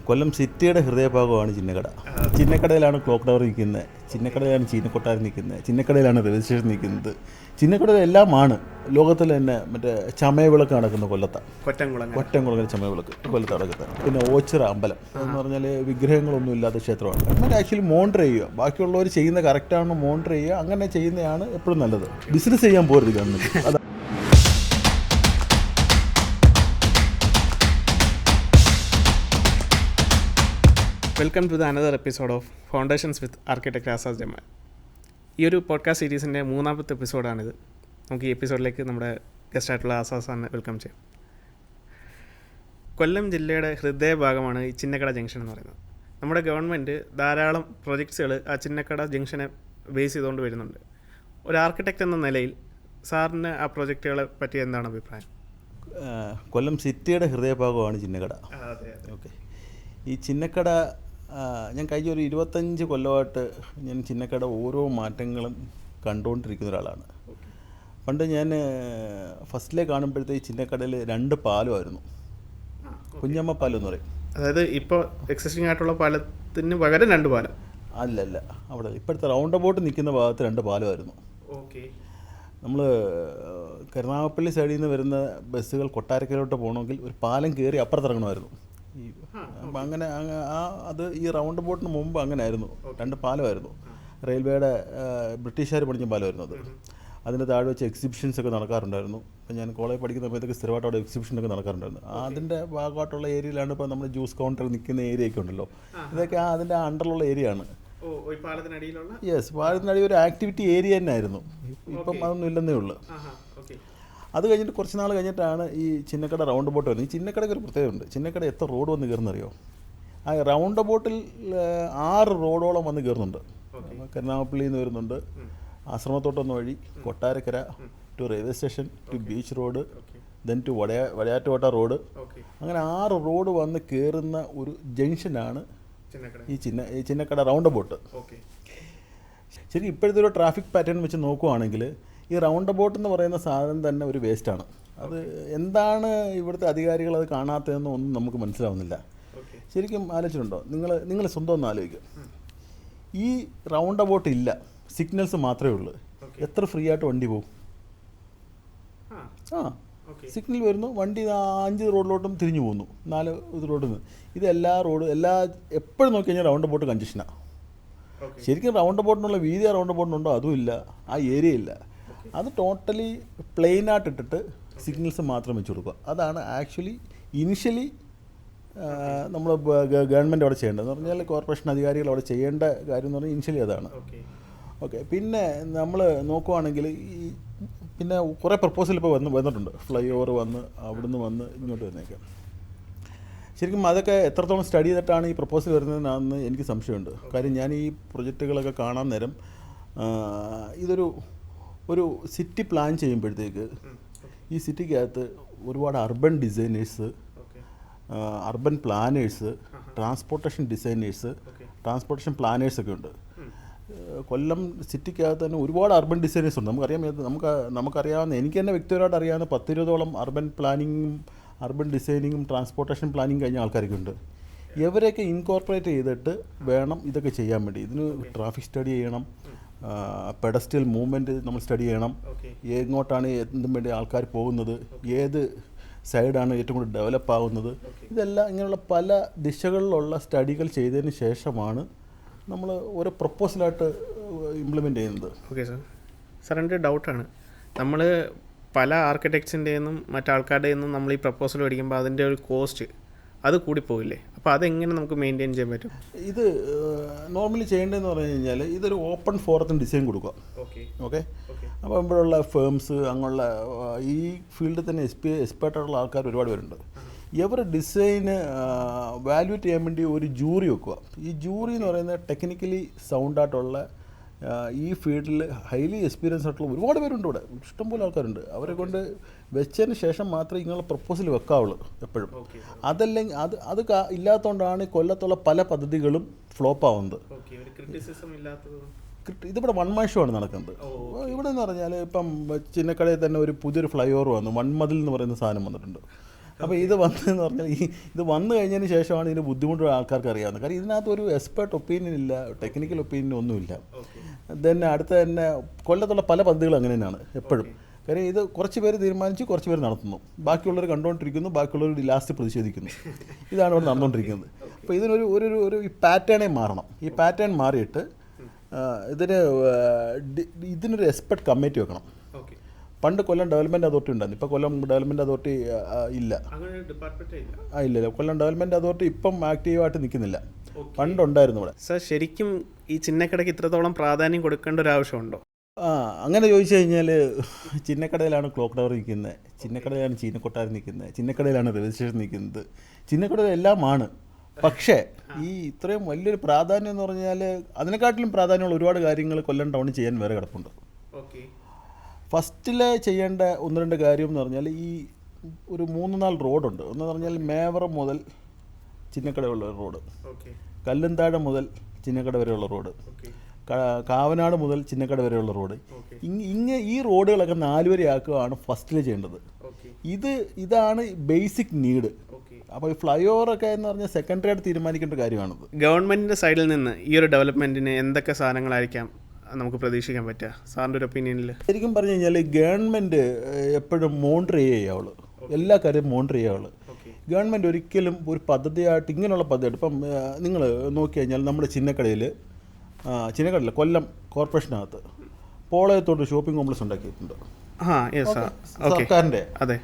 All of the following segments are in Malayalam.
കൊല്ലം സിറ്റിയുടെ ഹൃദയഭാഗമാണ് ചിന്നക്കട. ചിന്നക്കടയിലാണ് ക്ലോക്ക് ടവർ നിൽക്കുന്നത്, ചിന്നക്കടയിലാണ് ചീനക്കൊട്ടാരം നിൽക്കുന്നത്, ചിന്നക്കടയിലാണ് റെയിൽവേ സ്റ്റേഷൻ നിൽക്കുന്നത്. ചിന്നക്കടയിലെല്ലാമാണ് ലോകത്തിൽ തന്നെ മറ്റേ ചമയവിളക്ക് നടക്കുന്ന കൊല്ലത്താണ്. കൊറ്റംകുളങ്ങര ചമയവിളക്ക് കൊല്ലത്ത് നടക്കുന്നത്. പിന്നെ ഓച്ചിറ അമ്പലം എന്ന് പറഞ്ഞാൽ വിഗ്രഹങ്ങളൊന്നും ഇല്ലാത്ത ക്ഷേത്രമാണ്. എന്നാൽ ആക്ച്വലി മോണിറ്റർ ചെയ്യുക, ബാക്കിയുള്ളവർ ചെയ്യുന്ന കറക്റ്റാണെന്ന് മോണിറ്റർ ചെയ്യുക, അങ്ങനെ ചെയ്യുന്നതാണ് എപ്പോഴും നല്ലത്. ബിസിനസ് ചെയ്യാൻ പോരുത് ഗവൺമെൻറ്. അത് welcome to the another episode of foundations with architect Asas Jamal. ഈ ഒരു പോഡ്കാസ്റ്റ് സീരീസിൻ്റെ മൂന്നാമത്തെ എപ്പിസോഡാണിത്. നമുക്ക് ഈ എപ്പിസോഡിലേക്ക് നമ്മുടെ ഗസ്റ്റായിട്ടുള്ള ആസാസാണ് വെൽക്കം ചെയ്യാം. കൊല്ലം ജില്ലയുടെ ഹൃദയഭാഗമാണ് ഈ ചിന്നക്കട ജംഗ്ഷൻ എന്ന് പറയുന്നത്. നമ്മുടെ ഗവൺമെൻറ് ധാരാളം പ്രൊജക്ട്സുകൾ ആ ചിന്നക്കട ജംഗ്ഷനെ ബേസ് ചെയ്തുകൊണ്ട് വരുന്നുണ്ട്. ഒരു ആർക്കിടെക്റ്റ് എന്ന നിലയിൽ സാറിന് ആ പ്രൊജക്റ്റുകളെ പറ്റി എന്താണ് അഭിപ്രായം? കൊല്ലം സിറ്റിയുടെ ഹൃദയഭാഗമാണ് ചിന്നക്കട. ഓക്കെ, ഈ ചിന്നക്കട ഞാൻ കഴിഞ്ഞ ഒരു 25 കൊല്ലമായിട്ട് ഞാൻ ചിന്നക്കട ഓരോ മാറ്റങ്ങളും കണ്ടുകൊണ്ടിരിക്കുന്ന ഒരാളാണ്. പണ്ട് ഞാൻ ഫസ്റ്റിലെ കാണുമ്പോഴത്തേക്ക് ചിന്നക്കടയിൽ 2 പാലമായിരുന്നു. കുഞ്ഞമ്മ പാലം എന്ന് പറയും. അതായത് ഇപ്പോൾ എക്സിസ്റ്റിംഗ് ആയിട്ടുള്ള പാലത്തിന് പകരം 2 പാലം? അല്ലല്ല, അവിടെ ഇപ്പോഴത്തെ റൗണ്ട് അബൌട്ട് നിൽക്കുന്ന ഭാഗത്ത് 2 പാലമായിരുന്നു. ഓക്കെ. നമ്മൾ കരുനാഗപ്പള്ളി സൈഡിൽ നിന്ന് വരുന്ന ബസ്സുകൾ കൊട്ടാരക്കരയിലോട്ട് പോകണമെങ്കിൽ ഒരു പാലം കയറി അപ്പുറത്തിറങ്ങണമായിരുന്നു. അപ്പം അങ്ങനെ അത് ഈ റൗണ്ട് ബോട്ടിന് മുമ്പ് അങ്ങനെ ആയിരുന്നു. 2 പാലമായിരുന്നു. റെയിൽവേയുടെ ബ്രിട്ടീഷുകാർ പണിഞ്ഞ പാലമായിരുന്നു അത്. അതിൻ്റെ താഴെ വെച്ച് എക്സിബിഷൻസ് ഒക്കെ നടക്കാറുണ്ടായിരുന്നു. അപ്പം ഞാൻ കോളേജ് പഠിക്കുന്ന സമയത്തൊക്കെ സ്ഥിരമായിട്ട് അവിടെ എക്സിബിഷനൊക്കെ നടക്കാറുണ്ടായിരുന്നു. അതിൻ്റെ ഭാഗമായിട്ടുള്ള ഏരിയയിലാണ് ഇപ്പോൾ നമ്മൾ ജ്യൂസ് കൗണ്ടർ നിൽക്കുന്ന ഏരിയയൊക്കെ ഉണ്ടല്ലോ. ഇതൊക്കെ അതിൻ്റെ അണ്ടറിലുള്ള ഏരിയ ആണ്. യെസ്, പാലത്തിനടി ഒരു ആക്ടിവിറ്റി ഏരിയ തന്നെ ആയിരുന്നു. ഇപ്പം അതൊന്നും ഇല്ലെന്നേ ഉള്ളൂ. അത് കഴിഞ്ഞിട്ട് കുറച്ച് നാൾ കഴിഞ്ഞിട്ടാണ് ഈ ചിന്നക്കട റൗണ്ട് ബോട്ട് വരുന്നത്. ഈ ചിന്നക്കടയ്ക്ക് ഒരു പ്രത്യേകതയുണ്ട്. ചിന്നക്കട എത്ര റോഡ് വന്ന് കയറുന്നറിയോ? ആ റൗണ്ട് ബോട്ടിൽ 6 റോഡോളം വന്ന് കയറുന്നുണ്ട്. കരുനാഗപ്പള്ളിയിൽ നിന്ന് വരുന്നുണ്ട്, ആശ്രമത്തോട്ടൊന്ന് വഴി Kottarakkara to railway station to beach road, then to Vadayattukotta road. അങ്ങനെ 6 റോഡ് വന്ന് കയറുന്ന ഒരു ജംഗ്ഷനാണ് ഈ ചിന്നക്കട റൗണ്ട് ബോട്ട്. ശരിക്കും ഇപ്പോഴത്തെ ഒരു ട്രാഫിക് പാറ്റേൺ വെച്ച് നോക്കുവാണെങ്കിൽ ഈ റൗണ്ട് അബൌട്ട് എന്ന് പറയുന്ന സാധനം തന്നെ ഒരു വേസ്റ്റാണ്. അത് എന്താണ് ഇവിടുത്തെ അധികാരികൾ അത് കാണാത്തതെന്ന് ഒന്നും നമുക്ക് മനസ്സിലാവുന്നില്ല. ശരിക്കും ആലോചിച്ചിട്ടുണ്ടോ? നിങ്ങൾ സ്വന്തം ഒന്ന് ആലോചിക്കുക. ഈ റൗണ്ട് അബൌട്ട് ഇല്ല, സിഗ്നൽസ് മാത്രമേ ഉള്ളൂ. എത്ര ഫ്രീ ആയിട്ട് വണ്ടി പോകും? സിഗ്നൽ വരുന്നു, വണ്ടി 5 റോഡിലോട്ടും തിരിഞ്ഞു പോകുന്നു, 4 റോഡിൽ നിന്ന്. ഇതെല്ലാ എപ്പോഴും നോക്കി കഴിഞ്ഞാൽ റൗണ്ട് അബൌട്ട് കൺജഷനാണ്. ശരിക്കും റൗണ്ട് അബൌട്ടിനുള്ള വീതി റൗണ്ട് അബൌട്ടിനുണ്ടോ? അതും ഇല്ല, ആ ഏരിയ ഇല്ല. അത് ടോട്ടലി പ്ലെയിനായിട്ട് ഇട്ടിട്ട് സിഗ്നൽസ് മാത്രം വെച്ച് കൊടുക്കുക. അതാണ് ആക്ച്വലി ഇനിഷ്യലി നമ്മൾ ഗവൺമെൻറ് അവിടെ ചെയ്യേണ്ടതെന്ന് പറഞ്ഞാൽ കോർപ്പറേഷൻ അധികാരികൾ അവിടെ ചെയ്യേണ്ട കാര്യം എന്ന് പറഞ്ഞാൽ ഇനിഷ്യലി അതാണ്. ഓക്കെ, പിന്നെ നമ്മൾ നോക്കുവാണെങ്കിൽ ഈ പിന്നെ കുറേ പ്രപ്പോസൽ ഇപ്പോൾ വന്നിട്ടുണ്ട്. ഫ്ലൈ ഓവർ വന്ന് അവിടുന്ന് വന്ന് ഇങ്ങോട്ട് വന്നേക്കാം. ശരിക്കും അതൊക്കെ എത്രത്തോളം സ്റ്റഡി ചെയ്തിട്ടാണ് ഈ പ്രപ്പോസൽ വരുന്നതെന്നാണെന്ന് എനിക്ക് സംശയമുണ്ട്. കാര്യം ഞാൻ ഈ പ്രൊജക്റ്റുകളൊക്കെ കാണാൻ നേരം ഒരു സിറ്റി പ്ലാൻ ചെയ്യുമ്പോഴത്തേക്ക് ഈ സിറ്റിക്കകത്ത് ഒരുപാട് urban designers, urban planners, transportation designers, transportation പ്ലാനേഴ്സൊക്കെ ഉണ്ട്. കൊല്ലം സിറ്റിക്കകത്ത് തന്നെ ഒരുപാട് അർബൻ ഡിസൈനേഴ്സ് ഉണ്ട്. നമുക്കറിയാവുന്ന, എനിക്ക് തന്നെ വ്യക്തിപരമായിട്ട് അറിയാവുന്ന 10-20ഓളം അർബൻ പ്ലാനിങ്ങും അർബൻ ഡിസൈനിങ്ങും ട്രാൻസ്പോർട്ടേഷൻ പ്ലാനിങ് കഴിഞ്ഞ ആൾക്കാരൊക്കെ ഉണ്ട്. ഇവരെയൊക്കെ ഇൻകോർപ്പറേറ്റ് ചെയ്തിട്ട് വേണം ഇതൊക്കെ ചെയ്യാൻ വേണ്ടി. ഇതിന് ട്രാഫിക് സ്റ്റഡി ചെയ്യണം, പെഡസ്ട്രിയൽ മൂവ്മെൻറ്റ് നമ്മൾ സ്റ്റഡി ചെയ്യണം, എങ്ങോട്ടാണ് എന്തും വേണ്ടി ആൾക്കാർ പോകുന്നത്, ഏത് സൈഡാണ് ഏറ്റവും കൂടുതൽ ഡെവലപ്പ് ആകുന്നത്. ഇതെല്ലാം ഇങ്ങനെയുള്ള പല ദിശകളിലുള്ള സ്റ്റഡികൾ ചെയ്തതിന് ശേഷമാണ് നമ്മൾ ഓരോ പ്രപ്പോസലായിട്ട് ഇംപ്ലിമെൻ്റ് ചെയ്യുന്നത്. ഓക്കെ സാർ, എൻ്റെ ഡൗട്ടാണ്, നമ്മൾ പല ആർക്കിടെക്ട്സിൻ്റെ നിന്നും മറ്റാൾക്കാരുടെ നിന്നും നമ്മൾ ഈ പ്രപ്പോസൽ മേടിക്കുമ്പോൾ അതിൻ്റെ ഒരു കോസ്റ്റ് അത് കൂടിപ്പോയില്ലേ? അപ്പോൾ അതെങ്ങനെ നമുക്ക് മെയിൻറ്റെയിൻ ചെയ്യാൻ പറ്റും? ഇത് നോർമലി ചെയ്യേണ്ടതെന്ന് പറഞ്ഞു കഴിഞ്ഞാൽ ഇതൊരു ഓപ്പൺ ഫോറത്തിന് ഡിസൈൻ കൊടുക്കുക. ഓക്കെ, അപ്പോൾ ഇവിടെയുള്ള ഫേംസ് അങ്ങനെയുള്ള ഈ ഫീൽഡിൽ തന്നെ എക്സ്പേർട്ടായിട്ടുള്ള ആൾക്കാർ ഒരുപാട് പേരുണ്ട്. ഇവർ ഡിസൈന് വാല്യൂറ്റ് ചെയ്യാൻ വേണ്ടി ഒരു ജൂറി വെക്കുക. ഈ ജൂറി എന്ന് പറയുന്നത് ടെക്നിക്കലി സൗണ്ടായിട്ടുള്ള ഈ ഫീൽഡിൽ ഹൈലി എക്സ്പീരിയൻസ് ആയിട്ടുള്ള ഒരുപാട് പേരുണ്ട്. ഇവിടെ ഇഷ്ടംപോലെ ആൾക്കാരുണ്ട്. അവരെ കൊണ്ട് വെച്ചതിന് ശേഷം മാത്രമേ ഇങ്ങനെയുള്ള പ്രപ്പോസൽ വെക്കാവുള്ളൂ എപ്പോഴും. അതല്ലെങ്കിൽ അത് ഇല്ലാത്തതുകൊണ്ടാണ് കൊല്ലത്തുള്ള പല പദ്ധതികളും ഫ്ലോപ്പ് ആവുന്നത്. ഇതിവിടെ 1 മാൻ ഷോ ആണ് നടക്കുന്നത്. ഇവിടെ എന്ന് പറഞ്ഞാൽ ഇപ്പം ചിന്നക്കടയിൽ തന്നെ ഒരു പുതിയൊരു ഫ്ലൈ ഓവർ വന്നു, 1 മതിൽ എന്ന് പറയുന്ന സാധനം വന്നിട്ടുണ്ട്. അപ്പോൾ ഇത് വന്നതെന്ന് പറഞ്ഞാൽ ഇത് വന്നു കഴിഞ്ഞതിന് ശേഷമാണ് ഇതിൻ്റെ ബുദ്ധിമുട്ട് ആൾക്കാർക്ക് അറിയാവുന്നത്. കാരണം ഇതിനകത്ത് ഒരു എക്സ്പേർട്ട് ഒപ്പീനിയൻ ഇല്ല, ടെക്നിക്കൽ ഒപ്പീനിയൻ ഒന്നുമില്ല. ദെൻ അടുത്ത തന്നെ കൊല്ലത്തുള്ള പല പദ്ധതികളും അങ്ങനെ തന്നെയാണ് എപ്പോഴും. കാര്യം ഇത് കുറച്ച് പേര് തീരുമാനിച്ച് കുറച്ച് പേര് നടത്തുന്നു, ബാക്കിയുള്ളവർ കണ്ടുകൊണ്ടിരിക്കുന്നു, ബാക്കിയുള്ളവർ ലാസ്റ്റ് പ്രതിഷേധിക്കുന്നു. ഇതാണ് ഇവിടെ നടന്നുകൊണ്ടിരിക്കുന്നത്. അപ്പോൾ ഇതിനൊരു ഒരു ഈ പാറ്റേണേ മാറണം. ഈ പാറ്റേൺ മാറിയിട്ട് ഇതിനൊരു എക്സ്പെർട്ട് കമ്മിറ്റി വെക്കണം. പണ്ട് കൊല്ലം ഡെവലപ്മെൻറ്റ് അതോറിറ്റി ഉണ്ടായിരുന്നു, ഇപ്പോൾ കൊല്ലം ഡെവലപ്മെൻറ്റ് അതോറിറ്റി ഇല്ല. ഇല്ല, കൊല്ലം ഡെവലപ്മെൻറ്റ് അതോറിറ്റി ഇപ്പം ആക്റ്റീവായിട്ട് നിൽക്കുന്നില്ല. പണ്ടുണ്ടായിരുന്നു ഇവിടെ. സാർ, ശരിക്കും ഈ ചിന്നക്കടയ്ക്ക് ഇത്രത്തോളം പ്രാധാന്യം കൊടുക്കേണ്ട ഒരു ആവശ്യമുണ്ടോ? അങ്ങനെ ചോദിച്ചു കഴിഞ്ഞാൽ ചിന്നക്കടയിലാണ് ക്ലോക്ക് ടവർ നിൽക്കുന്നത്, ചിന്നക്കടയിലാണ് ചീനക്കൊട്ടാരം നിൽക്കുന്നത്, ചിന്നക്കടയിലാണ് റെയിൽവേ സ്റ്റേഷൻ നിൽക്കുന്നത്, ചിന്നക്കടയിൽ എല്ലാമാണ്. പക്ഷേ ഈ ഇത്രയും വലിയൊരു പ്രാധാന്യം എന്ന് പറഞ്ഞാൽ അതിനെക്കാട്ടിലും പ്രാധാന്യമുള്ള ഒരുപാട് കാര്യങ്ങൾ കൊല്ലം ടൗണിൽ ചെയ്യാൻ വേറെ കിടപ്പുണ്ട്. ഫസ്റ്റിൽ ചെയ്യേണ്ട 1-2 കാര്യം എന്ന് പറഞ്ഞാൽ ഈ ഒരു 3-4 റോഡുണ്ട്. ഒന്ന് പറഞ്ഞാൽ മേവറം മുതൽ ചിന്നക്കട ഉള്ള റോഡ്, കല്ലുംതാഴ മുതൽ ചിന്നക്കട വരെയുള്ള റോഡ്, കാവനാട് മുതൽ ചിന്നക്കട വരെയുള്ള റോഡ്. ഈ റോഡുകളൊക്കെ 4 വരെ ആക്കുകയാണ് ഫസ്റ്റിൽ ചെയ്യേണ്ടത്. ഇതാണ് ബേസിക് നീഡ്. അപ്പോൾ ഈ ഫ്ലൈ ഓവറൊക്കെ എന്ന് പറഞ്ഞാൽ സെക്കൻഡറി ആയിട്ട് തീരുമാനിക്കേണ്ട കാര്യമാണത്. ഗവൺമെൻറ്റിൻ്റെ സൈഡിൽ നിന്ന് ഈ ഒരു ഡെവലപ്മെൻറ്റിന് എന്തൊക്കെ സാധനങ്ങളായിരിക്കാം നമുക്ക് പ്രതീക്ഷിക്കാൻ പറ്റുക സാറിൻ്റെ ഒരു ഒപ്പീനിയനിൽ? ശരിക്കും പറഞ്ഞു കഴിഞ്ഞാൽ ഗവൺമെൻറ് എപ്പോഴും മോണിറ്റർ ചെയ്യുകയുള്ളൂ, എല്ലാ കാര്യവും മോണിറ്റർ ചെയ്യുകയുള്ളൂ. ഗവൺമെൻറ് ഒരിക്കലും ഒരു പദ്ധതിയായിട്ട് ഇങ്ങനെയുള്ള പദ്ധതിയായിട്ട് ഇപ്പം നിങ്ങൾ നോക്കി കഴിഞ്ഞാൽ നമ്മുടെ ചിന്നക്കടയില്ല കൊല്ലം കോർപ്പറേഷനകത്ത് പോളയത്തോട്ട് ഷോപ്പിംഗ് കോംപ്ലക്സ് ഉണ്ടാക്കിയിട്ടുണ്ട് സർക്കാരിൻ്റെ. അതെ.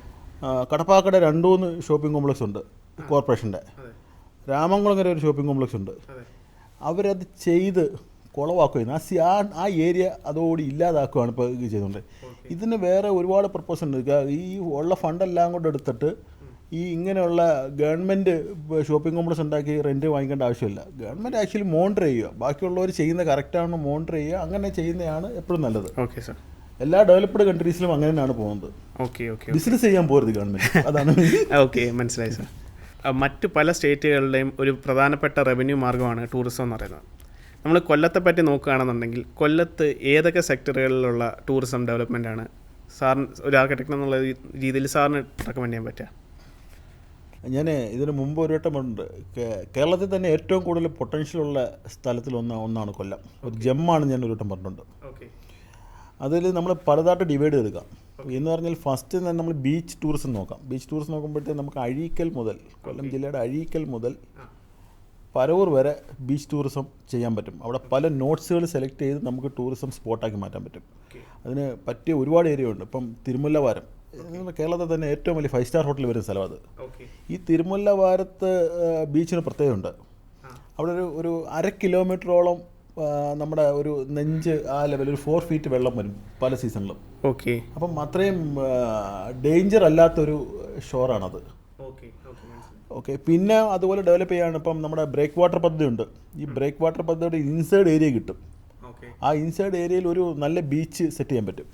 കടപ്പാക്കട 2-3 ഷോപ്പിംഗ് കോംപ്ലക്സ് ഉണ്ട് കോർപ്പറേഷൻ്റെ. രാമംകുളങ്ങര ഒരു ഷോപ്പിംഗ് കോംപ്ലക്സ് ഉണ്ട്. അവരത് ചെയ്ത് കുളവാക്കുകയാണ്. ആ ഏരിയ അതോടെ ഇല്ലാതാക്കുകയാണ് ഇപ്പോൾ ചെയ്തുകൊണ്ട്. ഇതിന് വേറെ ഒരുപാട് പർപ്പസ് ഉണ്ട്. ഈ ഉള്ള ഫണ്ടെല്ലാം കൂടെ എടുത്തിട്ട് ഈ ഇങ്ങനെയുള്ള ഗവൺമെൻറ് ഷോപ്പിംഗ് കോംപ്ലക്സ് ഉണ്ടാക്കി റെൻറ്റ് വാങ്ങിക്കേണ്ട ആവശ്യമില്ല. ഗവൺമെൻറ് ആക്ച്വലി മോണിറ്റർ ചെയ്യുക, ബാക്കിയുള്ളവർ ചെയ്യുന്ന കറക്റ്റാണെന്ന് മോണിറ്റർ ചെയ്യുക, അങ്ങനെ ചെയ്യുന്നതാണ് എപ്പോഴും നല്ലത്. Okay sir. എല്ലാ ഡെവലപ്ഡ് കൺട്രീസിലും അങ്ങനെ തന്നെയാണ് പോകുന്നത്. ബിസിനസ് ചെയ്യാൻ പോരുത് ഗവൺമെൻറ്, അതാണ്. ഓക്കെ, മനസ്സിലായി സാർ. മറ്റ് പല സ്റ്റേറ്റുകളുടെയും ഒരു പ്രധാനപ്പെട്ട റവന്യൂ മാർഗ്ഗമാണ് ടൂറിസം എന്ന് പറയുന്നത്. നമ്മൾ കൊല്ലത്തെ പറ്റി നോക്കുകയാണെന്നുണ്ടെങ്കിൽ കൊല്ലത്ത് ഏതൊക്കെ സെക്ടറുകളിലുള്ള ടൂറിസം ഡെവലപ്മെൻറ്റാണ് സാറിന് ഒരു ആർക്കിടെക്ട് എന്നുള്ള രീതിയിൽ സാറിന് റെക്കമെൻഡ് ചെയ്യാൻ പറ്റുക? ഞാൻ ഇതിന് മുമ്പ് ഒരു വട്ടം ഉണ്ട്. കേരളത്തിൽ തന്നെ ഏറ്റവും കൂടുതൽ പൊട്ടൻഷ്യലുള്ള സ്ഥലത്തിൽ ഒന്നാണ് കൊല്ലം. ഒരു ജെമ്മാണ് ഞാൻ ഒരു വട്ടം പറഞ്ഞിട്ടുണ്ട്. അതിൽ നമ്മൾ പലതായിട്ട് ഡിവൈഡ് ചെയ്തെടുക്കാം. എന്ന് പറഞ്ഞാൽ ഫസ്റ്റ് തന്നെ നമ്മൾ ബീച്ച് ടൂറിസം നോക്കാം. ബീച്ച് ടൂറിസം നോക്കുമ്പോഴത്തേക്ക് നമുക്ക് അഴീക്കൽ മുതൽ, കൊല്ലം ജില്ലയുടെ അഴീക്കൽ മുതൽ പരവൂർ വരെ ബീച്ച് ടൂറിസം ചെയ്യാൻ പറ്റും. അവിടെ പല നോട്ട്സുകൾ സെലക്ട് ചെയ്ത് നമുക്ക് ടൂറിസം സ്പോട്ടാക്കി മാറ്റാൻ പറ്റും. അതിന് പറ്റിയ ഒരുപാട് ഏരിയ ഉണ്ട്. ഇപ്പം തിരുമുല്ലവാരം കേരളത്തിൽ തന്നെ ഏറ്റവും വലിയ 5 സ്റ്റാർ ഹോട്ടൽ വരുന്ന സ്ഥലം അത്. ഈ തിരുമുല്ലവാരത്ത് ബീച്ചിന് പ്രത്യേകതയുണ്ട്. അവിടെ ഒരു 1/2 കിലോമീറ്ററോളം നമ്മുടെ ഒരു നെഞ്ച് ആ ലെവൽ ഒരു 4 ഫീറ്റ് വെള്ളം വരും പല സീസണിലും. അപ്പം അത്രയും ഡേഞ്ചർ അല്ലാത്തൊരു ഷോറാണത്. പിന്നെ അതുപോലെ ഡെവലപ്പ് ചെയ്യാണ് ഇപ്പം നമ്മുടെ ബ്രേക്ക് വാട്ടർ പദ്ധതി ഉണ്ട്. ഈ ബ്രേക്ക് വാട്ടർ പദ്ധതിയുടെ ഇൻസൈഡ് ഏരിയ കിട്ടും. ആ ഇൻസൈഡ് ഏരിയയിൽ ഒരു നല്ല ബീച്ച് സെറ്റ് ചെയ്യാൻ പറ്റും,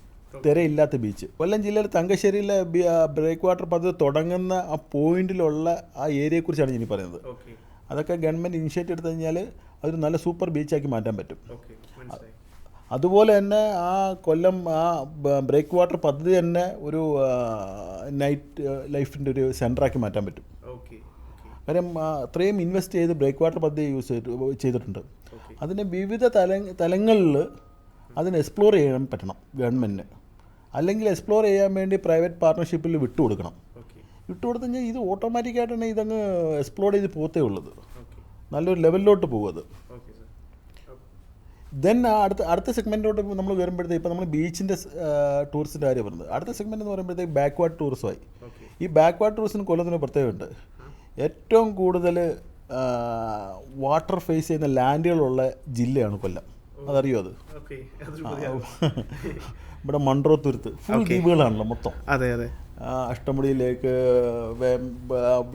തിരയില്ലാത്ത ബീച്ച്. കൊല്ലം ജില്ലയിൽ തങ്കശ്ശേരിയിലെ ബ്രേക്ക് വാട്ടർ പദ്ധതി തുടങ്ങുന്ന ആ പോയിന്റിലുള്ള ആ ഏരിയയെക്കുറിച്ചാണ് ഇനി പറയുന്നത്. അതൊക്കെ ഗവൺമെൻറ് ഇനിഷ്യേറ്റീവ് എടുത്തു കഴിഞ്ഞാൽ അതൊരു നല്ല സൂപ്പർ ബീച്ചാക്കി മാറ്റാൻ പറ്റും. അതുപോലെ തന്നെ ആ കൊല്ലം ആ ബ്രേക്ക് വാട്ടർ പദ്ധതി തന്നെ ഒരു നൈറ്റ് ലൈഫിൻ്റെ ഒരു സെൻറ്ററാക്കി മാറ്റാൻ പറ്റും. കാര്യം അത്രയും ഇൻവെസ്റ്റ് ചെയ്ത് ബ്രേക്ക് വാട്ടർ പദ്ധതി ചെയ്തിട്ടുണ്ട്. അതിന് വിവിധ തലങ്ങളിൽ അതിന് എക്സ്പ്ലോർ ചെയ്യാൻ പറ്റണം ഗവൺമെൻറ്റിന്. അല്ലെങ്കിൽ എക്സ്പ്ലോർ ചെയ്യാൻ വേണ്ടി പ്രൈവറ്റ് പാർട്ട്ണർഷിപ്പിൽ വിട്ടുകൊടുക്കണം. വിട്ടുകൊടുത്തു കഴിഞ്ഞാൽ ഇത് ഓട്ടോമാറ്റിക്കായിട്ട് തന്നെ ഇതങ്ങ് എക്സ്പ്ലോർ ചെയ്ത് പോകത്തേ ഉള്ളത്, നല്ലൊരു ലെവലിലോട്ട് പോകും അത്. ദെൻ അടുത്ത സെഗ്മെൻറ്റിലോട്ട് നമ്മൾ വരുമ്പോഴത്തേക്ക് ഇപ്പോൾ നമ്മൾ ബീച്ചിൻ്റെ ടൂറിസ്റ്റിൻ്റെ കാര്യം പറയുന്നത്. അടുത്ത സെഗ്മെൻറ്റ് എന്ന് പറയുമ്പോഴത്തേക്ക് ബാക്ക്വാർഡ് ടൂറിസമായി. ഈ ബാക്ക്വാർഡ് ടൂറിസത്തിന് കൊല്ലത്തിന് പ്രത്യേകമുണ്ട്. ഏറ്റവും കൂടുതൽ വാട്ടർ ഫേസ് ചെയ്യുന്ന ലാൻഡുകളുള്ള ജില്ലയാണ് കൊല്ലം. അതറിയോ? അത് ഇവിടെ മൺട്രോത്തുരുത്ത് ഫുൾ ദ്വീപുകളാണല്ലോ മൊത്തം. അഷ്ടമുടിയിലേക്ക്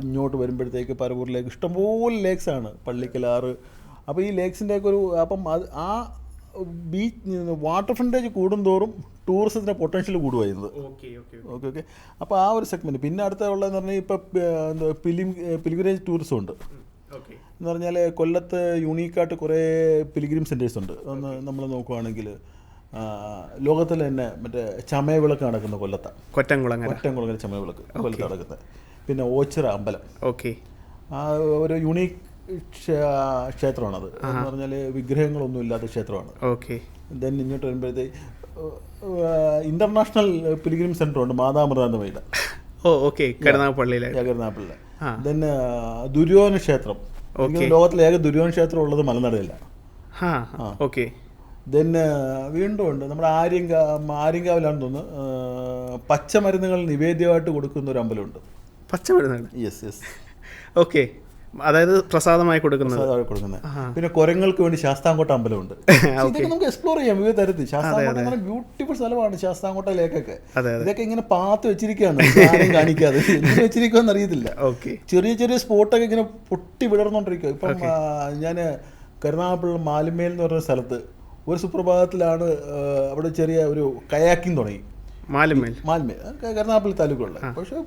ഇങ്ങോട്ട് വരുമ്പോഴത്തേക്ക് പരവൂരിലേക്ക് ഇഷ്ടംപോലെ ലേക്സാണ്, പള്ളിക്കലാറ്. അപ്പോൾ ഈ ലേക്സിൻ്റെയൊക്കെ അപ്പം ആ ബീച്ച് വാട്ടർ ഫ്രണ്ടേജ് കൂടുന്തോറും ടൂറിസത്തിൻ്റെ പൊട്ടൻഷ്യൽ കൂടുമായിരുന്നത്. ഓക്കെ. അപ്പോൾ ആ ഒരു സെഗ്മെൻറ്റ്. പിന്നെ അടുത്ത ഉള്ളതെന്ന് പറഞ്ഞാൽ ഇപ്പോൾ എന്താ പിലിഗ്രിമേജ് ടൂറിസം ഉണ്ട്. എന്ന് പറഞ്ഞാൽ കൊല്ലത്ത് യൂണീക്കായിട്ട് കുറേ പിലിഗ്രിം സെൻറ്റേഴ്സ് ഉണ്ട്. ഒന്ന് നമ്മൾ നോക്കുകയാണെങ്കിൽ ലോകത്തിൽ തന്നെ മറ്റേ ചമയവിളക്ക് നടക്കുന്ന കൊല്ലത്താണ്. കൊറ്റംകുളങ്ങര ചമയവിളക്ക് കൊല്ലത്ത് നടക്കുന്നത്. പിന്നെ ഓച്ചിറ അമ്പലം. ഓക്കെ. ആ ഒരു യുണീക്ക് ക്ഷേത്രമാണത്. എന്ന് പറഞ്ഞാൽ വിഗ്രഹങ്ങളൊന്നും ഇല്ലാത്ത ക്ഷേത്രമാണ്. ഓക്കെ. ദെൻ ഇങ്ങോട്ട് വരുമ്പോഴത്തേക്ക് ഇന്റർനാഷണൽ പിലിഗ്രിം സെൻ്റർ ഉണ്ട് മാതാമൃതാനന്ദമയുടെ. ഓക്കെ. കരുനാഗപ്പള്ളിയിലെ. ദെൻ ദുര്യോധന ക്ഷേത്രം. ലോകത്തിലെ ഏക ദുര്യോധന ക്ഷേത്രം ഉള്ളത് മലനടയിലാണ്. ഓക്കെ. ദെൻ വീണ്ടും ഉണ്ട് നമ്മുടെ ആര്യങ്കാവിലാണെന്ന് തോന്നുന്നു, പച്ചമരുന്നുകൾ നിവേദ്യമായിട്ട് കൊടുക്കുന്ന ഒരു അമ്പലമുണ്ട്. പച്ചമരുന്നുകൾ? യെസ്. ഓക്കെ. അതായത് പ്രസാദമായി കൊടുക്കുന്നത്. പിന്നെ കുരങ്ങൾക്ക് വേണ്ടി ശാസ്താംകോട്ട അമ്പലമുണ്ട്. ഇതൊക്കെ നമുക്ക് എക്സ്പ്ലോർ ചെയ്യാം വിവിധ തരത്തിൽ. ശാസ്താംകോട്ട ബ്യൂട്ടിഫുൾ സ്ഥലമാണ് ശാസ്താംകോട്ട ലേക്കൊക്കെ. ഇതൊക്കെ ഇങ്ങനെ പാത്ത് വെച്ചിരിക്കുകയാണ്, ആരെയും കാണിക്കാതെ എന്തിനു വെച്ചിരിക്കുമെന്ന് അറിയത്തില്ല. ചെറിയ ചെറിയ സ്പോട്ടൊക്കെ ഇങ്ങനെ പൊട്ടി വിടർന്നുകൊണ്ടിരിക്കുക. ഇപ്പം ഞാൻ കരുനാഗപ്പള്ളി മാലിമേൽ എന്ന് പറഞ്ഞ സ്ഥലത്ത് ഒരു സുപ്രഭാതത്തിലാണ് അവിടെ ചെറിയ ഒരു കയാക്കിങ് തുടങ്ങി. മാലിമേൽ കരുനാഗപ്പള്ളി താലൂക്കുള്ള. പക്ഷെ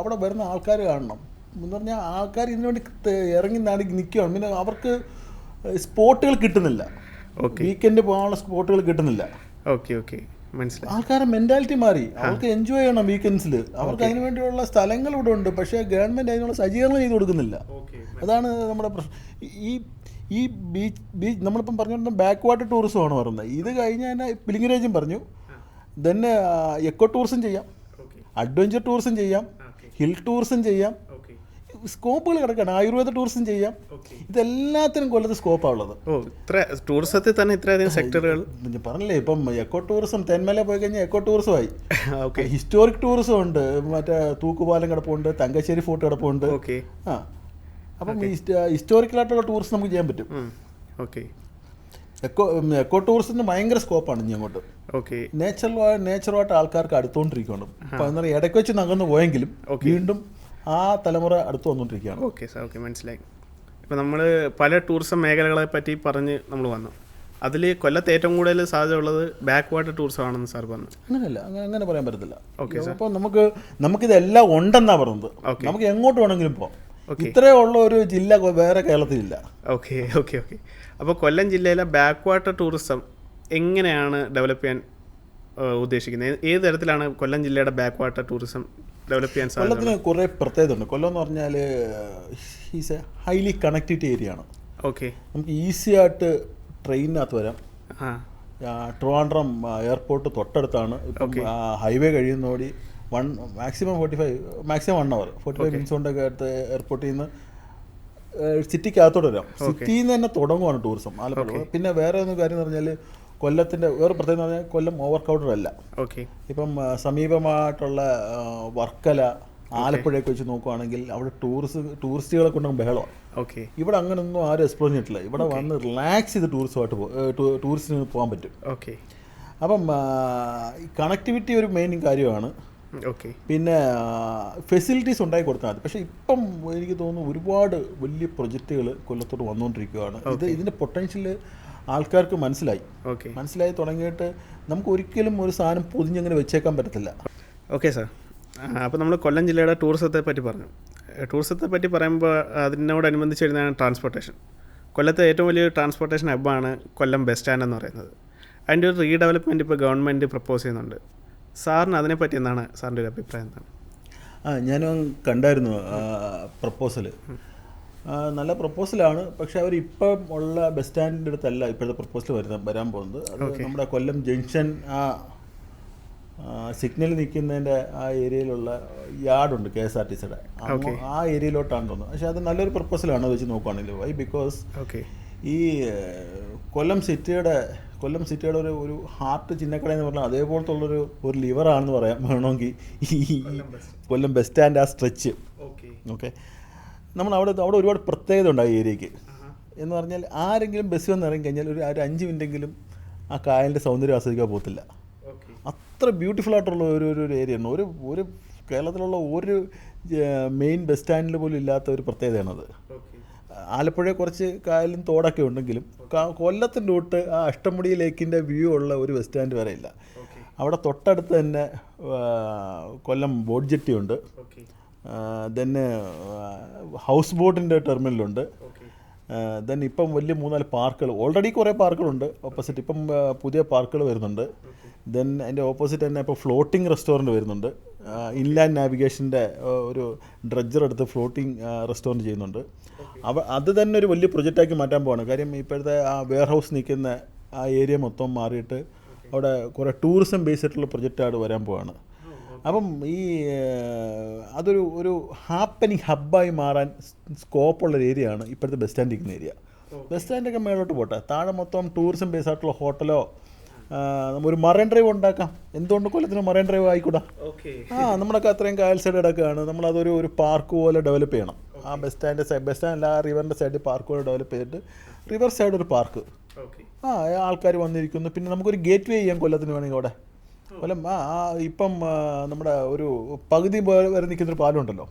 അവിടെ വരുന്ന ആൾക്കാർ കാണണം എന്ന് പറഞ്ഞാൽ ആൾക്കാർ ഇതിനുവേണ്ടി ഇറങ്ങി നിൽക്കുകയാണ്. പിന്നെ അവർക്ക് സ്പോട്ടുകൾ കിട്ടുന്നില്ല, വീക്കെൻഡ് പോകാനുള്ള സ്പോട്ടുകൾ കിട്ടുന്നില്ല. ആൾക്കാരുടെ മെന്റാലിറ്റി മാറി. അവർക്ക് എൻജോയ് ചെയ്യണം വീക്കെൻഡ്സിൽ. അവർക്ക് അതിനു വേണ്ടിയുള്ള സ്ഥലങ്ങൾ ഇവിടെ ഉണ്ട്, പക്ഷേ ഗവൺമെൻറ് അതിനുള്ള സജ്ജീകരണം ചെയ്ത് കൊടുക്കുന്നില്ല. അതാണ് നമ്മുടെ പ്രശ്നം. ഈ ബീച്ച് നമ്മളിപ്പം പറഞ്ഞുകൊണ്ട് ബാക്ക് വാട്ടർ ടൂറിസമാണ് പറയുന്നത്. ഇത് കഴിഞ്ഞ് തന്നെ പിലിഗ്രിമേജും പറഞ്ഞു. ദെൻ എക്കോ ടൂറിസം ചെയ്യാം, അഡ്വഞ്ചർ ടൂറിസം ചെയ്യാം, ഹിൽ ടൂറിസം ചെയ്യാം. സ്കോപ്പുകൾ കിടക്കണം. ആയുർവേദ ടൂറിസം ചെയ്യാം. ഇതെല്ലാത്തിനും കൊല്ലത്ത് സ്കോപ്പാണുള്ളത്. ടൂറിസത്തിൽ തന്നെ ഇത്രയധികം സെക്ടറുകൾ പറഞ്ഞില്ലേ. ഇപ്പം എക്കോ ടൂറിസം തെന്മല പോയി കഴിഞ്ഞാൽ എക്കോ ടൂറിസമായി. ഹിസ്റ്റോറിക് ടൂറിസം ഉണ്ട്, മറ്റേ തൂക്കുപാലം കിടപ്പുണ്ട്, തങ്കശ്ശേരി ഫോർട്ട് കിടപ്പുണ്ട്. അപ്പം ഹിസ്റ്റോറിക്കലായിട്ടുള്ള ടൂറിസം നമുക്ക് ചെയ്യാൻ പറ്റും. എക്കോ ടൂറിസത്തിന് ഭയങ്കര സ്കോപ്പാണ് ഇനി അങ്ങോട്ട്. നേച്ചറുമായിട്ട് ആൾക്കാർക്ക് അടുത്തുകൊണ്ടിരിക്കുകയാണ്. അപ്പം എന്താ പറയുക, ഇടയ്ക്ക് വെച്ച് നകർന്നു പോയെങ്കിലും വീണ്ടും ആ തലമുറ അടുത്ത് വന്നുകൊണ്ടിരിക്കുകയാണ്. ഓക്കെ സാർ, ഓക്കെ, മനസ്സിലായി. ഇപ്പോൾ നമ്മൾ പല ടൂറിസം മേഖലകളെ പറ്റി പറഞ്ഞ് നമ്മൾ വന്നു. അതിൽ കൊല്ലത്ത് ഏറ്റവും കൂടുതൽ സാധ്യത ഉള്ളത് ബാക്ക് വാട്ടർ ടൂറിസം ആണെന്ന് സാർ പറഞ്ഞു. അങ്ങനെയല്ല, അങ്ങനെ പറയാൻ പറ്റത്തില്ല. ഓക്കെ. അപ്പോൾ നമുക്കിതെല്ലാം ഉണ്ടെന്നാണ് പറയുന്നത്. നമുക്ക് എങ്ങോട്ട് വേണമെങ്കിലും പോകാം. ഇത്രയേ ഉള്ള ഒരു ജില്ല വേറെ കേരളത്തിലില്ല. ഓക്കെ. അപ്പോൾ കൊല്ലം ജില്ലയിലെ ബാക്ക് വാട്ടർ ടൂറിസം എങ്ങനെയാണ് ഡെവലപ്പ് ചെയ്യാൻ ഉദ്ദേശിക്കുന്നത്? ഏത് തരത്തിലാണ് കൊല്ലം ജില്ലയുടെ ബാക്ക് വാട്ടർ ടൂറിസം ഡെവലപ്പ് ചെയ്യാൻ സാധിക്കും? കൊല്ലത്തിന് കുറേ പ്രത്യേകത ഉണ്ട്. കൊല്ലം എന്ന് പറഞ്ഞാൽ is A highly connectivity area ആണ്. ഓക്കെ. നമുക്ക് ഈസി ആയിട്ട് ട്രെയിനിനകത്ത് വരാം. ട്രിവാൻഡ്രം എയർപോർട്ട് തൊട്ടടുത്താണ്. ഇപ്പം ഹൈവേ കഴിയുന്നതോടി മാക്സിമം 1 അവർ 45 മിനിറ്റ്സ് കൊണ്ടൊക്കെ അടുത്ത് എയർപോർട്ടിൽ നിന്ന് സിറ്റിക്കകത്തോട്ട് വരാം. സിറ്റിയിൽ നിന്ന് തന്നെ തുടങ്ങുവാണ് ടൂറിസം ആലപ്പുഴ. പിന്നെ വേറെ ഒരു കാര്യം എന്ന് പറഞ്ഞാൽ കൊല്ലത്തിൻ്റെ വേറെ പ്രത്യേകത എന്ന് പറഞ്ഞാൽ കൊല്ലം ഓവർ ക്രൗഡഡ് അല്ല. ഇപ്പം സമീപമായിട്ടുള്ള വർക്കല, ആലപ്പുഴയൊക്കെ വെച്ച് നോക്കുവാണെങ്കിൽ അവിടെ ടൂറിസ്റ്റുകളെ കൊണ്ടും ബഹളമാണ്. ഇവിടെ അങ്ങനെയൊന്നും ആരും എക്സ്പ്ലോർ ചെയ്തിട്ടില്ല. ഇവിടെ വന്ന് റിലാക്സ് ചെയ്ത് ടൂറിസ്റ്റിന് പോകാൻ പറ്റും. അപ്പം കണക്ടിവിറ്റി ഒരു മെയിൻ കാര്യമാണ്. പിന്നെ ഫെസിലിറ്റീസ് ഉണ്ടാക്കി കൊടുത്താൽ മതി. പക്ഷേ ഇപ്പം എനിക്ക് തോന്നുന്നു ഒരുപാട് വലിയ പ്രൊജക്റ്റുകൾ കൊല്ലത്തോട്ട് വന്നുകൊണ്ടിരിക്കുകയാണ്. ഇതിൻ്റെ പൊട്ടൻഷ്യൽ ആൾക്കാർക്ക് മനസ്സിലായി തുടങ്ങിയിട്ട് നമുക്ക് ഒരിക്കലും ഒരു സാധനം പൊതിഞ്ഞങ്ങനെ വെച്ചേക്കാൻ പറ്റത്തില്ല. Okay sir. അപ്പോൾ നമ്മൾ കൊല്ലം ജില്ലയുടെ ടൂറിസത്തെ പറ്റി പറഞ്ഞു. ടൂറിസത്തെ പറ്റി പറയുമ്പോൾ അതിനോടനുബന്ധിച്ച് വരുന്നതാണ് ട്രാൻസ്പോർട്ടേഷൻ. കൊല്ലത്തെ ഏറ്റവും വലിയ ട്രാൻസ്പോർട്ടേഷൻ ഹബ്ബാണ് കൊല്ലം ബസ് സ്റ്റാൻഡ് എന്ന് പറയുന്നത്. അതിൻ്റെ ഒരു റീഡെവലപ്മെൻറ്റ് ഇപ്പോൾ ഗവൺമെൻറ് പ്രപ്പോസ് ചെയ്യുന്നുണ്ട്. സാറിന് അതിനെപ്പറ്റി എന്താണ് സാറിൻ്റെ ഒരു അഭിപ്രായം? എന്താണ്? ഞാനും കണ്ടായിരുന്നു പ്രപ്പോസൽ. നല്ല പ്രപ്പോസലാണ്. പക്ഷെ അവരിപ്പം ഉള്ള ബസ് സ്റ്റാൻഡിൻ്റെ അടുത്തല്ല ഇപ്പോഴത്തെ പ്രപ്പോസൽ വരാൻ പോകുന്നത്. അത് നമ്മുടെ കൊല്ലം ജംഗ്ഷൻ സിഗ്നൽ നിൽക്കുന്നതിൻ്റെ ആ ഏരിയയിലുള്ള യാർഡുണ്ട് KSRTCയുടെ, ആ ഏരിയയിലോട്ടാണ് തോന്നുന്നത്. പക്ഷെ അത് നല്ലൊരു പ്രപ്പോസലാണ് വെച്ച് നോക്കുകയാണെങ്കിൽ. വൈ ബിക്കോസ് ഈ കൊല്ലം സിറ്റിയുടെ ഒരു ഹാർട്ട് ചിന്നക്കട എന്ന് പറഞ്ഞാൽ അതേപോലത്തെ ഒരു ലിവറാണെന്ന് പറയാം വേണമെങ്കിൽ ഈ കൊല്ലം ബസ് സ്റ്റാൻഡ് ആ സ്ട്രെച്ച്. ഓക്കെ. നമ്മൾ അവിടെ ഒരുപാട് പ്രത്യേകത ഉണ്ട് ആ ഏരിയയ്ക്ക്. എന്ന് പറഞ്ഞാൽ ആരെങ്കിലും ബസ് വന്ന് ഇറങ്ങി കഴിഞ്ഞാൽ ഒരു 5 മിനിറ്റെങ്കിലും ആ കായലിൻ്റെ സൗന്ദര്യം ആസ്വദിക്കാൻ പോകത്തില്ല. അത്ര ബ്യൂട്ടിഫുൾ ആയിട്ടുള്ള ഒരു ഏരിയയാണ്. ഒരു കേരളത്തിലുള്ള ഒരു മെയിൻ ബസ് സ്റ്റാൻഡിൽ പോലും ഇല്ലാത്ത ഒരു പ്രത്യേകതയാണത്. ആലപ്പുഴ കുറച്ച് കായലും തോടൊക്കെ ഉണ്ടെങ്കിലും കൊല്ലത്തിൻ്റെ തൊട്ട് ആ അഷ്ടമുടി ലേക്കിൻ്റെ വ്യൂ ഉള്ള ഒരു ബസ് സ്റ്റാൻഡ് വരെ ഇല്ല. അവിടെ തൊട്ടടുത്ത് തന്നെ കൊല്ലം ബോട്ട് ജെട്ടി ഉണ്ട്. ദെൻ ഹൗസ് ബോട്ടിൻ്റെ ടെർമിനലുണ്ട്. ദെൻ ഇപ്പം വലിയ 3-4 പാർക്കുകൾ, ഓൾറെഡി കുറേ പാർക്കുകളുണ്ട് ഓപ്പോസിറ്റ്. ഇപ്പം പുതിയ പാർക്കുകൾ വരുന്നുണ്ട്. ദെൻ അതിൻ്റെ ഓപ്പോസിറ്റ് തന്നെ ഇപ്പോൾ ഫ്ലോട്ടിംഗ് റെസ്റ്റോറൻറ്റ് വരുന്നുണ്ട്. ഇൻലാൻഡ് നാവിഗേഷൻ്റെ ഒരു ഡ്രഡ്ജർ എടുത്ത് ഫ്ലോട്ടിംഗ് റെസ്റ്റോറൻറ്റ് ചെയ്യുന്നുണ്ട്. അത് തന്നെ ഒരു വലിയ പ്രൊജക്റ്റാക്കി മാറ്റാൻ പോവാണ്. കാര്യം ഇപ്പോഴത്തെ ആ വെയർ ഹൗസ് നിൽക്കുന്ന ആ ഏരിയ മൊത്തം മാറിയിട്ട് അവിടെ കുറേ ടൂറിസം ബേസ് ആയിട്ടുള്ള പ്രൊജക്റ്റാണ് വരാൻ പോവാണ്. അപ്പം ഈ ഒരു ഹാപ്പനിങ് ഹബ്ബായി മാറാൻ സ്കോപ്പുള്ളൊരു ഏരിയയാണ് ഇപ്പോഴത്തെ ബസ് സ്റ്റാൻഡ് ഇരിക്കുന്ന ഏരിയ. ബസ് സ്റ്റാൻഡൊക്കെ മേലോട്ട് പോട്ടെ, താഴെ മൊത്തം ടൂറിസം ബേസ് ആയിട്ടുള്ള ഹോട്ടലോ ഒരു മറൈൻ ഡ്രൈവ് ഉണ്ടാക്കാം. എന്തുകൊണ്ട് കൊല്ലത്തിന് മറൈൻ ഡ്രൈവ് ആയിക്കൂടാ? നമ്മളൊക്കെ അത്രയും കായൽ സൈഡ് കിടക്കുകയാണ്, നമ്മളതൊരു പാർക്ക് പോലെ ഡെവലപ്പ് ചെയ്യണം. ആ ബസ് സ്റ്റാൻഡിൽ ആ റിവറിൻ്റെ സൈഡിൽ പാർക്ക് പോലെ ഡെവലപ്പ് ചെയ്തിട്ട് റിവർ സൈഡ് ഒരു പാർക്ക്, ആൾക്കാർ വന്നിരിക്കുന്നു. പിന്നെ നമുക്കൊരു ഗേറ്റ് വേ ചെയ്യാം കൊല്ലത്തിന് വേണമെങ്കിൽ അവിടെ. കൊല്ലം ഇപ്പം നമ്മുടെ ഒരു പകുതി വരെ നിൽക്കുന്നൊരു പാലമുണ്ടല്ലോ,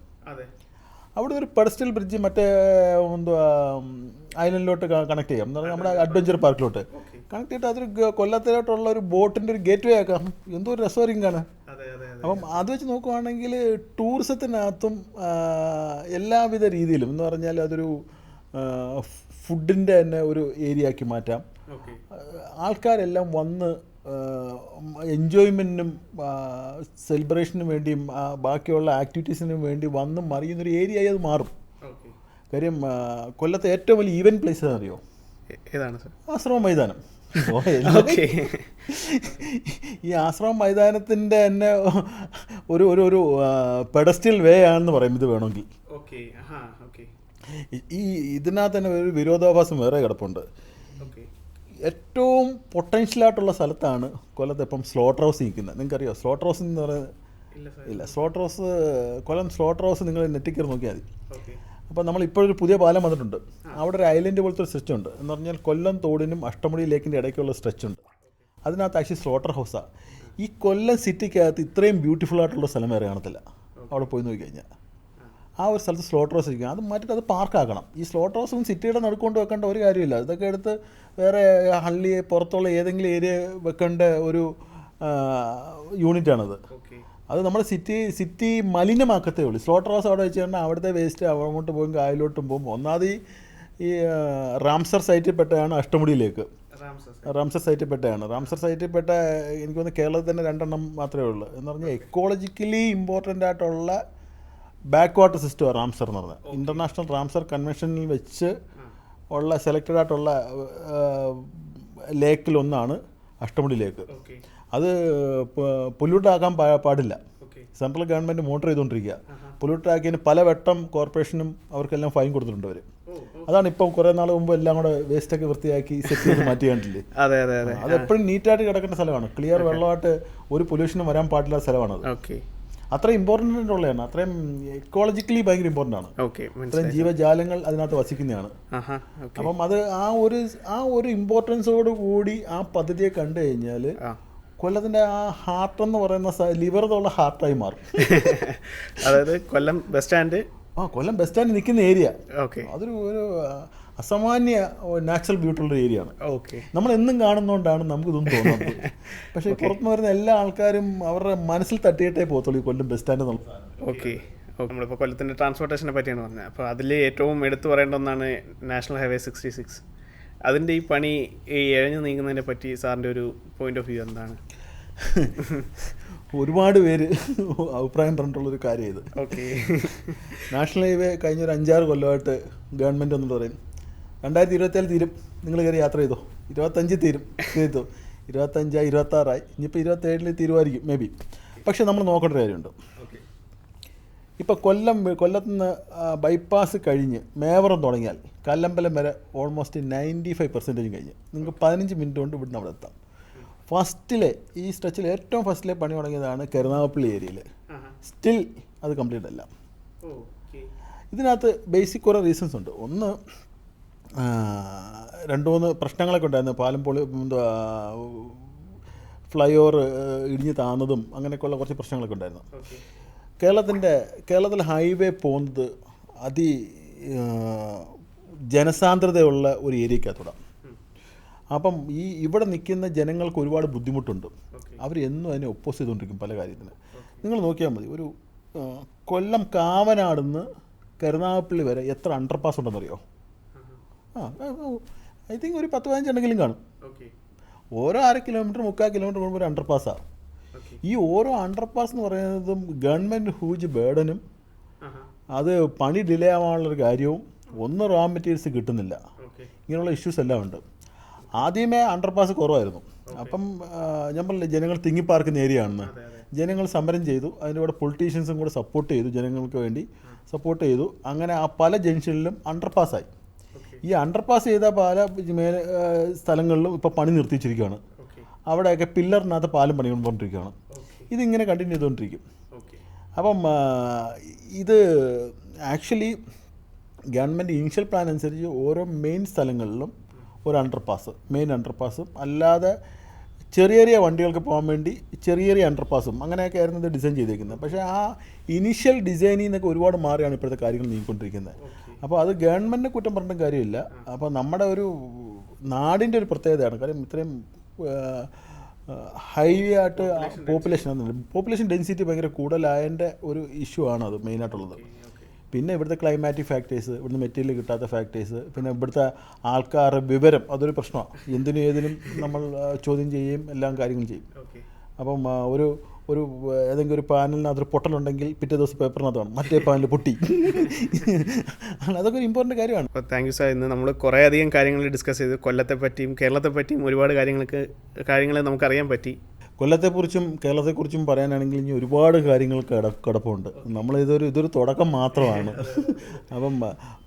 അവിടെ ഒരു പെഡസ്റ്റൽ ബ്രിഡ്ജ് മറ്റേ എന്തുവാ ഐലൻഡിലോട്ട് കണക്ട് ചെയ്യാം. എന്ന് പറഞ്ഞാൽ നമ്മുടെ അഡ്വഞ്ചർ പാർക്കിലോട്ട് കണക്ട് ചെയ്തിട്ട് അതൊരു കൊല്ലത്തിലോട്ടുള്ള ഒരു ബോട്ടിൻ്റെ ഒരു ഗേറ്റ് വേ ആക്കാം. എന്തോ ഒരു രസമായിരിക്കും കാണാൻ. അപ്പം അത് വെച്ച് നോക്കുവാണെങ്കിൽ ടൂറിസത്തിനകത്തും എല്ലാവിധ രീതിയിലും എന്ന് പറഞ്ഞാൽ അതൊരു ഫുഡിൻ്റെ തന്നെ ഒരു ഏരിയ ആക്കി മാറ്റാം. ആൾക്കാരെല്ലാം വന്ന് എൻജോയ്മെൻറ്റിനും സെലിബ്രേഷനും വേണ്ടിയും ബാക്കിയുള്ള ആക്ടിവിറ്റീസിനും വേണ്ടി വന്ന് മറിയുന്നൊരു ഏരിയയായി അത് മാറും. കാര്യം കൊല്ലത്തെ ഏറ്റവും വലിയ ഈവൻറ്റ് പ്ലേസ് അറിയോ? ഏതാണ് സർ? ആശ്രമ മൈതാനം. ഈ ആശ്രമ മൈതാനത്തിൻ്റെ തന്നെ ഒരു പെഡസ്റ്റൽ വേ ആണെന്ന് പറയും ഇത് വേണമെങ്കിൽ. ഇതിനകത്ത് തന്നെ ഒരു വിരോധാഭാസം വേറെ കിടപ്പുണ്ട്. ഏറ്റവും പൊട്ടൻഷ്യലായിട്ടുള്ള സ്ഥലത്താണ് കൊല്ലത്ത് ഇപ്പം സ്ലോട്ടർ ഹൗസ് നിൽക്കുന്നത്. നിങ്ങൾക്കറിയോ സ്ലോട്ടർ ഹൗസ് എന്ന് പറയുന്നത്? ഇല്ല. സ്ലോട്ടർ ഹൗസ്, കൊല്ലം സ്ലോട്ടർ ഹൗസ് നിങ്ങൾ നെറ്റിൽ കയറി നോക്കിയാൽ മതി. അപ്പോൾ നമ്മളിപ്പോഴൊരു പുതിയ പാലം വന്നിട്ടുണ്ട്. അവിടെ ഒരു ഐലൻഡ് പോലത്തെ ഒരു സ്ട്രെച്ച് ഉണ്ട്. എന്ന് പറഞ്ഞാൽ കൊല്ലം തോടിനും അഷ്ടമുടി ലേക്കിൻ്റെ ഇടയ്ക്കുള്ള സ്ട്രെച്ച് ഉണ്ട്. അതിനകത്ത് ആക്ച്വലി സ്ലോട്ടർ ഹൗസാണ്. ഈ കൊല്ലം സിറ്റിക്കകത്ത് ഇത്രയും ബ്യൂട്ടിഫുൾ ആയിട്ടുള്ള സ്ഥലം വേറെ കാണത്തില്ല. അവിടെ പോയി നോക്കി കഴിഞ്ഞാൽ ആ ഒരു സ്ഥലത്ത് സ്ലോട്ടർ ഹൗസ് ഇരിക്കുക. അത് മാറ്റിയിട്ട് അത് പാർക്കാക്കണം. ഈ സ്ലോട്ടർ ഹൗസും സിറ്റിയുടെ നടുക്കൊണ്ട് വെക്കേണ്ട ഒരു കാര്യമില്ല. ഇതൊക്കെ എടുത്ത് വേറെ ഹള്ളിയെ പുറത്തുള്ള ഏതെങ്കിലും ഏരിയ വെക്കേണ്ട ഒരു യൂണിറ്റാണത്. അത് നമ്മുടെ സിറ്റി മലിനമാക്കത്തേ ഉള്ളൂ. സ്ലോട്ടർ ഹൗസ് അവിടെ വെച്ച് കഴിഞ്ഞാൽ അവിടുത്തെ വേസ്റ്റ് അങ്ങോട്ട് പോകും, കായലോട്ടും പോകും. ഒന്നാമത് ഈ റാംസർ സൈറ്റിൽ പെട്ടതാണ് അഷ്ടമുടിയിലേക്ക്. റാംസർ സൈറ്റിൽ പെട്ടതാണ്. റാംസർ സൈറ്റിൽ പെട്ട എനിക്ക് തോന്നുന്നു കേരളത്തിൽ തന്നെ 2 മാത്രമേ ഉള്ളൂ. എന്ന് പറഞ്ഞാൽ എക്കോളജിക്കലി ഇമ്പോർട്ടൻ്റ് ആയിട്ടുള്ള ബാക്ക് വാട്ടർ സിസ്റ്റമാണ് റാംസർ എന്ന് പറഞ്ഞാൽ. ഇൻ്റർനാഷണൽ റാംസർ കൺവെൻഷനിൽ വെച്ച് ഉള്ള സെലക്റ്റഡ് ആയിട്ടുള്ള ലേക്കിലൊന്നാണ് അഷ്ടമുടി ലേക്ക്. അത് പൊല്യൂട്ടാക്കാൻ പാടില്ല. സെൻട്രൽ ഗവൺമെൻറ് മോണിറ്റർ ചെയ്തുകൊണ്ടിരിക്കുക. പൊല്യൂട്ടാക്കിയതിന് പല വട്ടം കോർപ്പറേഷനും അവർക്കെല്ലാം ഫൈൻ കൊടുത്തിട്ടുണ്ട് അവർ. അതാണ് ഇപ്പം കുറേ നാൾ മുമ്പ് എല്ലാം കൂടെ വേസ്റ്റൊക്കെ വൃത്തിയാക്കി സെറ്റ് ചെയ്ത് മാറ്റി കണ്ടില്ലേ. അത് എപ്പോഴും നീറ്റായിട്ട് കിടക്കേണ്ട സ്ഥലമാണ്. ക്ലിയർ വെള്ളമായിട്ട് ഒരു പൊല്യൂഷനും വരാൻ പാടില്ലാത്ത സ്ഥലമാണത്. അത്രയും ഇമ്പോർട്ടൻ്റ് ഉള്ളതാണ്. അത്രയും എക്കോളജിക്കലി ഭയങ്കര ഇമ്പോർട്ടൻ്റ് ആണ്. അത്രയും ജീവജാലങ്ങൾ അതിനകത്ത് വസിക്കുന്നതാണ്. അപ്പം അത് ആ ഒരു ഇമ്പോർട്ടൻസോട് കൂടി ആ പദ്ധതിയെ കണ്ടു കഴിഞ്ഞാൽ കൊല്ലത്തിൻ്റെ ആ ഹാർട്ട് എന്ന് പറയുന്ന ലിവറുള്ള ഹാർട്ടായി മാറും. അതായത് കൊല്ലം ബസ് സ്റ്റാൻഡ് കൊല്ലം ബസ് സ്റ്റാൻഡ് നിൽക്കുന്ന ഏരിയ അതൊരു അസാമാന്യ നാച്ചുറൽ ബ്യൂട്ടിയുള്ള ഏരിയ ആണ്. നമ്മൾ എന്നും കാണുന്നതുകൊണ്ടാണ് നമുക്കിതൊന്നും തോന്നുന്നത്. പക്ഷേ പുറത്തുനിന്ന് വരുന്ന എല്ലാ ആൾക്കാരും അവരുടെ മനസ്സിൽ തട്ടിയിട്ടേ പോകത്തുള്ളൂ ഈ കൊല്ലം ബസ് സ്റ്റാൻഡ് എന്നുള്ളത്. നമ്മളിപ്പോൾ കൊല്ലത്തിൻ്റെ ട്രാൻസ്പോർട്ടേഷനെ പറ്റിയാണ് പറഞ്ഞത്. അപ്പോൾ അതിൽ ഏറ്റവും എടുത്തു പറയേണ്ട ഒന്നാണ് നാഷണൽ ഹൈവേ 66. അതിൻ്റെ ഈ പണി ഇഴഞ്ഞു നീങ്ങുന്നതിനെ പറ്റി സാറിൻ്റെ ഒരു പോയിന്റ് ഓഫ് വ്യൂ എന്താണ്? ഒരുപാട് പേര് അഭിപ്രായം പറഞ്ഞിട്ടുള്ളൊരു കാര്യം ഇത്. നാഷണൽ ഹൈവേ കഴിഞ്ഞൊരു 5-6 കൊല്ലമായിട്ട് ഗവൺമെൻറ് ഒന്നും പറയും 2027 തീരും, നിങ്ങൾ കയറി യാത്ര ചെയ്തോ. 25 തീരും, ചെയ്തോ. 25 26 ഇനിയിപ്പോൾ 27 തീരുമായിരിക്കും മേ ബി. പക്ഷെ നമ്മൾ നോക്കേണ്ട കാര്യമുണ്ട്. ഇപ്പോൾ കൊല്ലത്തുനിന്ന് ബൈപ്പാസ് കഴിഞ്ഞ് മേവറം തുടങ്ങിയാൽ കല്ലമ്പലം വരെ ഓൾമോസ്റ്റ് 95% കഴിഞ്ഞ് നിങ്ങൾക്ക് 15 മിനിറ്റ് കൊണ്ട് ഇവിടുന്ന് അവിടെ എത്താം. ഈ സ്ട്രെച്ചിൽ ഏറ്റവും ഫസ്റ്റിലെ പണി തുടങ്ങിയതാണ് കരുനാഗപ്പള്ളി ഏരിയയിൽ. സ്റ്റിൽ അത് കംപ്ലീറ്റ് അല്ല. ഇതിനകത്ത് ബേസിക് കുറേ റീസൺസ് ഉണ്ട്. ഒന്ന് 2-3 പ്രശ്നങ്ങളൊക്കെ ഉണ്ടായിരുന്നു. പാലം ഫ്ലൈ ഓവർ ഇടിഞ്ഞ് താന്നതും അങ്ങനെയൊക്കെയുള്ള കുറച്ച് പ്രശ്നങ്ങളൊക്കെ ഉണ്ടായിരുന്നു. കേരളത്തിൽ ഹൈവേ പോകുന്നത് ജനസാന്ദ്രതയുള്ള ഒരു ഏരിയക്കകത്തൂടെ. അപ്പം ഇവിടെ നിൽക്കുന്ന ജനങ്ങൾക്ക് ഒരുപാട് ബുദ്ധിമുട്ടുണ്ട്. അവർ എന്നും അതിനെ ഒപ്പോസ് ചെയ്തുകൊണ്ടിരിക്കും പല കാര്യത്തിന്. നിങ്ങൾ നോക്കിയാൽ മതി, ഒരു കൊല്ലം കാവനാടുന്ന് കരുനാഗപ്പള്ളി വരെ എത്ര അണ്ടർപാസ് ഉണ്ടെന്നറിയോ? ഐ തിങ്ക് ഒരു 10-15 ഉണ്ടെങ്കിലും കാണും. ഓരോ 1/2 കിലോമീറ്റർ 3/4 കിലോമീറ്റർ കൂടുമ്പോൾ ഒരു അണ്ടർപാസ്സാണ്. ഈ ഓരോ അണ്ടർപാസ് എന്ന് പറയുന്നതും ഗവൺമെൻറ് ഹൂജ് ബേർഡനും അത് പണി ഡിലേ ആവാനുള്ളൊരു കാര്യവും ഒന്നും റോ മെറ്റീരിയൽസ് കിട്ടുന്നില്ല. ഇങ്ങനെയുള്ള ഇഷ്യൂസ് എല്ലാം ഉണ്ട്. ആദ്യമേ അണ്ടർപാസ് കുറവായിരുന്നു. അപ്പം ഞാൻ പറഞ്ഞില്ലേ ജനങ്ങൾ തിങ്ങിപ്പാർക്കുന്ന ഏരിയ ആണെന്ന്. ജനങ്ങൾ സമരം ചെയ്തു. അതിൻ്റെ കൂടെ പൊളിറ്റീഷ്യൻസും കൂടെ സപ്പോർട്ട് ചെയ്തു, ജനങ്ങൾക്ക് വേണ്ടി സപ്പോർട്ട് ചെയ്തു. അങ്ങനെ ആ പല ജംഗ്ഷനിലും അണ്ടർപാസ്സായി. ഈ അണ്ടർപാസ് ചെയ്ത പല സ്ഥലങ്ങളിലും ഇപ്പോൾ പണി നിർത്തിച്ചിരിക്കുകയാണ്. അവിടെയൊക്കെ പില്ലറിനകത്ത് പാലം പണികൊണ്ടിരിക്കുകയാണ്. ഇതിങ്ങനെ കണ്ടിന്യൂ ചെയ്തുകൊണ്ടിരിക്കും. അപ്പം ഇത് ആക്ച്വലി ഗവൺമെൻറ് ഇനീഷ്യൽ പ്ലാൻ അനുസരിച്ച് ഓരോ മെയിൻ സ്ഥലങ്ങളിലും ഒരു അണ്ടർപാസ്, മെയിൻ അണ്ടർപാസും അല്ലാതെ ചെറിയ ചെറിയ വണ്ടികൾക്ക് പോകാൻ വേണ്ടി ചെറിയ ചെറിയ അണ്ടർപാസും അങ്ങനെയൊക്കെ ആയിരുന്നു ഇത് ഡിസൈൻ ചെയ്തിരിക്കുന്നത്. പക്ഷേ ആ ഇനീഷ്യൽ ഡിസൈനിൽ നിന്നൊക്കെ ഒരുപാട് മാറിയാണ് ഇപ്പോഴത്തെ കാര്യങ്ങൾ നീങ്ങിക്കൊണ്ടിരിക്കുന്നത്. അപ്പോൾ അത് ഗവൺമെൻറ്റിനെ കുറ്റം പറഞ്ഞിട്ടും കാര്യമില്ല. അപ്പോൾ നമ്മുടെ ഒരു നാടിൻ്റെ ഒരു പ്രത്യേകതയാണ്. കാര്യം ഇത്രയും ഹൈ ആയിട്ട് പോപ്പുലേഷൻ ഡെൻസിറ്റി ഭയങ്കര കൂടുതലായതിൻ്റെ ഒരു ഇഷ്യൂ ആണ് അത് മെയിനായിട്ടുള്ളത്. പിന്നെ ഇവിടുത്തെ ക്ലൈമാറ്റിക് ഫാക്ടേഴ്സ്, ഇവിടുന്ന് മെറ്റീരിയൽ കിട്ടാത്ത ഫാക്ടേഴ്സ്, പിന്നെ ഇവിടുത്തെ ആൾക്കാരുടെ വിവരം, അതൊരു പ്രശ്നമാണ്. എന്തിനും ഏതിനും നമ്മൾ ചോദ്യം ചെയ്യുകയും എല്ലാം കാര്യങ്ങളും ചെയ്യും. അപ്പം ഒരു ഏതെങ്കിലും ഒരു പാനലിനകത്തൊരു പൊട്ടലുണ്ടെങ്കിൽ പിറ്റേ ദിവസം പേപ്പറിനകത്താണ് മറ്റേ പാനൽ പൊട്ടി. അതൊക്കെ ഒരു ഇമ്പോർട്ടൻ്റ് കാര്യമാണ്. അപ്പോൾ താങ്ക് യു സാർ. ഇന്ന് നമ്മൾ കുറേ അധികം കാര്യങ്ങൾ ഡിസ്കസ് ചെയ്തു. കൊല്ലത്തെ പറ്റിയും കേരളത്തെ പറ്റിയും ഒരുപാട് കാര്യങ്ങൾ നമുക്കറിയാൻ പറ്റി. കൊല്ലത്തെക്കുറിച്ചും കേരളത്തെക്കുറിച്ചും പറയാനാണെങ്കിൽ ഇനി ഒരുപാട് കാര്യങ്ങൾ കിടപ്പുണ്ട്. ഇതൊരു തുടക്കം മാത്രമാണ്. അപ്പം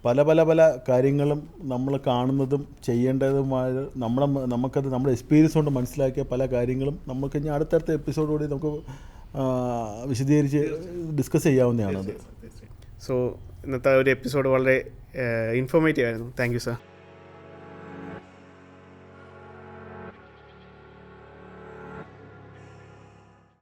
പല കാര്യങ്ങളും നമ്മൾ കാണുന്നതും ചെയ്യേണ്ടതുമായ നമ്മുടെ എക്സ്പീരിയൻസ് കൊണ്ട് മനസ്സിലാക്കിയ പല കാര്യങ്ങളും നമുക്ക് ഇനി അടുത്തടുത്ത എപ്പിസോഡുകൂടി നമുക്ക് വിശദീകരിച്ച് ഡിസ്കസ് ചെയ്യാവുന്നതാണത്. സോ ഇന്നത്തെ ഒരു എപ്പിസോഡ് വളരെ ഇൻഫോർമേറ്റീവ് ആയിരുന്നു. Thank you sir.